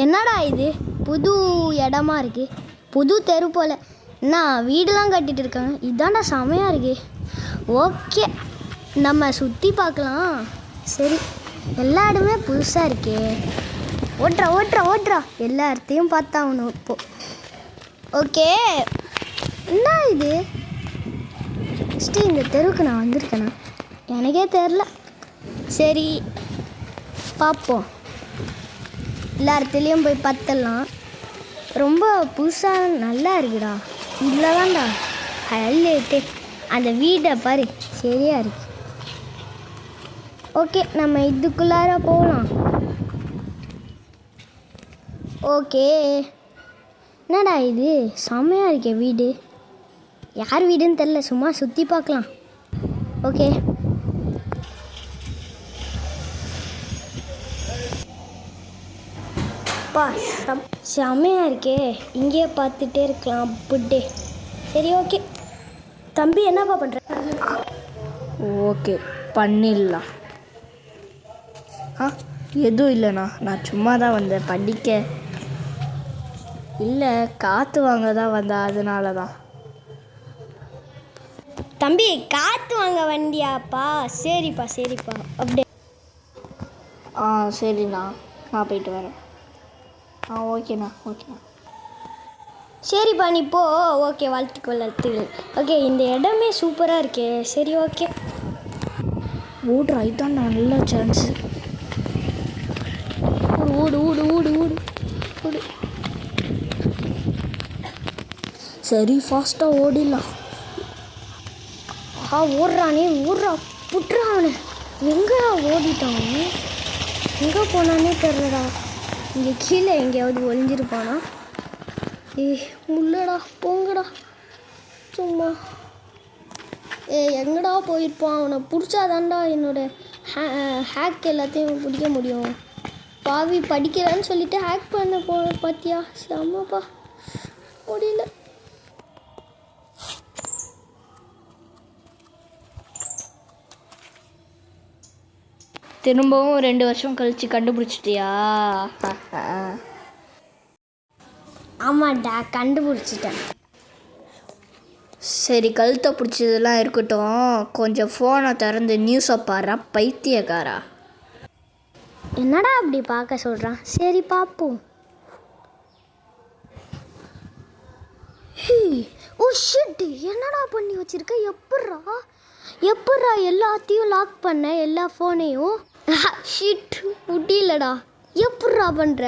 என்னடா இது புது இடமா இருக்கு, புது தெரு போல். என்ன வீடுலாம் கட்டிட்டு இருக்காங்க. இதாண்டா செமையாக இருக்கு. ஓகே, நம்ம சுற்றி பார்க்கலாம். சரி, எல்லா இடமே புதுசாக இருக்கே. ஓட்டுறா எல்லா இடத்தையும் பார்த்தாகணும் இப்போ. ஓகே, என்ன இது? ஃபஸ்ட்டு இந்த தெருவுக்கு நான் வந்திருக்கேனா எனக்கே தெரில. சரி பார்ப்போம், எல்லா இடத்துலையும் போய் பார்த்துடலாம். ரொம்ப புதுசாக நல்லா இருக்குடா. இதில் தான்டா ஹைலைட்டு. அந்த வீடை பாரு, சரியாக இருக்கு. ஓகே, நம்ம இதுக்குள்ளார போகலாம். ஓகே, என்னடா இது செம்மையாக இருக்கே வீடு. யார் வீடுன்னு தெரில, சும்மா சுற்றி பார்க்கலாம். ஓகே, செம்மையாக இருக்கே. இங்கேயே பார்த்துட்டே இருக்கலாம் அப்படியே. சரி ஓகே தம்பி, என்னப்பா பண்ணுற? ஓகே பண்ணிடலாம். எதுவும் இல்லைண்ணா, நான் சும்மா தான் வந்தேன், படிக்க இல்லை, காற்று வாங்க தான் வந்தேன், அதனால தான். தம்பி, காற்று வாங்க வண்டியாப்பா? சரிப்பா அப்படியே. சரிண்ணா, நான் போயிட்டு வரேன். ஓகேண்ணா. சரிப்பா, நீ போ. ஓகே, வாழ்த்துக்கள். ஓகே, இந்த இடமே சூப்பராக இருக்கே. சரி ஓகே, ஓடுறா, இதுதான் நல்ல சான்ஸு. ஓடு. சரி, ஃபாஸ்ட்டாக ஓடிடலாம். ஓடுறா புட்டுறா அவனை. எங்கடா ஓடிட்டான்? எங்கே போனானே தெரிலடா. இங்கே கீழே எங்கேயாவது ஒளிஞ்சிருப்பானா? உள்ளடா, போங்கடா சும்மா. எங்கடா போயிருப்பான்? அவனை பிடிச்சாதான்டா என்னோட ஹேக் எல்லாத்தையும் பிடிக்க முடியும். பாவி, படிக்கிறான்னு சொல்லிட்டு ஹேக் பண்ண பார்த்தியா? செம்மப்பா, முடியல. திரும்பவும் 2 வருஷம் கழித்து கண்டுபிடிச்சிட்டியா? ஆமாண்டா, கண்டுபிடிச்சிட்டேன். சரி, கழுத்தை பிடிச்சதெல்லாம் இருக்கட்டும், கொஞ்சம் ஃபோனை திறந்து நியூஸை பாரு, பைத்தியக்காரா. என்னடா அப்படி பார்க்க சொல்கிறான்? சரி பார்ப்போம். ஓ ஷிட், என்னடா பண்ணி வச்சிருக்க? எப்பட்றா எல்லாத்தையும் லாக் பண்ண, எல்லா ஃபோனையும்? ஷிட், முடியலடா. எப்பட்றா பண்ணுற?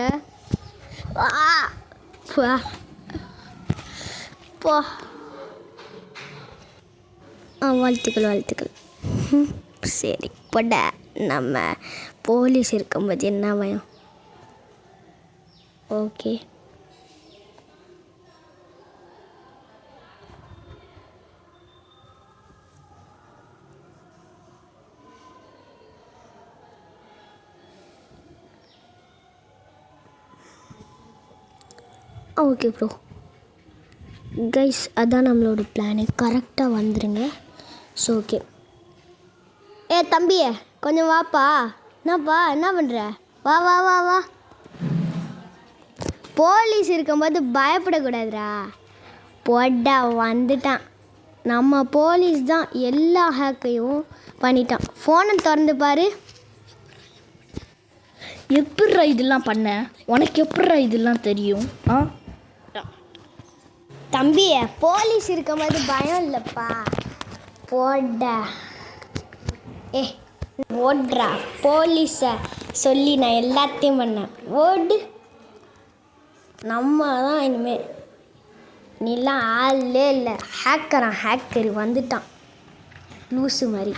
போ. வாழ்த்துக்கள். சரி போட, நம்ம போலீஸ் இருக்கும்போது என்ன பயம்? Okay, okay bro. கைஸ், அதான் நம்மளோட பிளானு. கரெக்டாக வந்துடுங்க. So okay. தம்பியே, கொஞ்சம் வாப்பா. என்னப்பா, என்ன பண்ணுற? வா. போலீஸ் இருக்கும்போது பயப்படக்கூடாதுடா. போடா, வந்துட்டான். நம்ம போலீஸ் தான் எல்லா ஹேக்கையும் பண்ணிட்டான். ஃபோனை திறந்து பாரு. எப்பட்றா இதெல்லாம் பண்ண? உனக்கு எப்பட்றா இதெல்லாம் தெரியும்? தம்பி, போலீஸ் இருக்கும்போது பயம் இல்லைப்பா. போடா. ஓடுறா. போலீஸை சொல்லி நான் எல்லாத்தையும் பண்ணேன். ஓடு. நம்ம தான் இனிமேல். நீலாம் ஆளே இல்லை. ஹேக்கர் வந்துட்டான் லூஸு மாதிரி.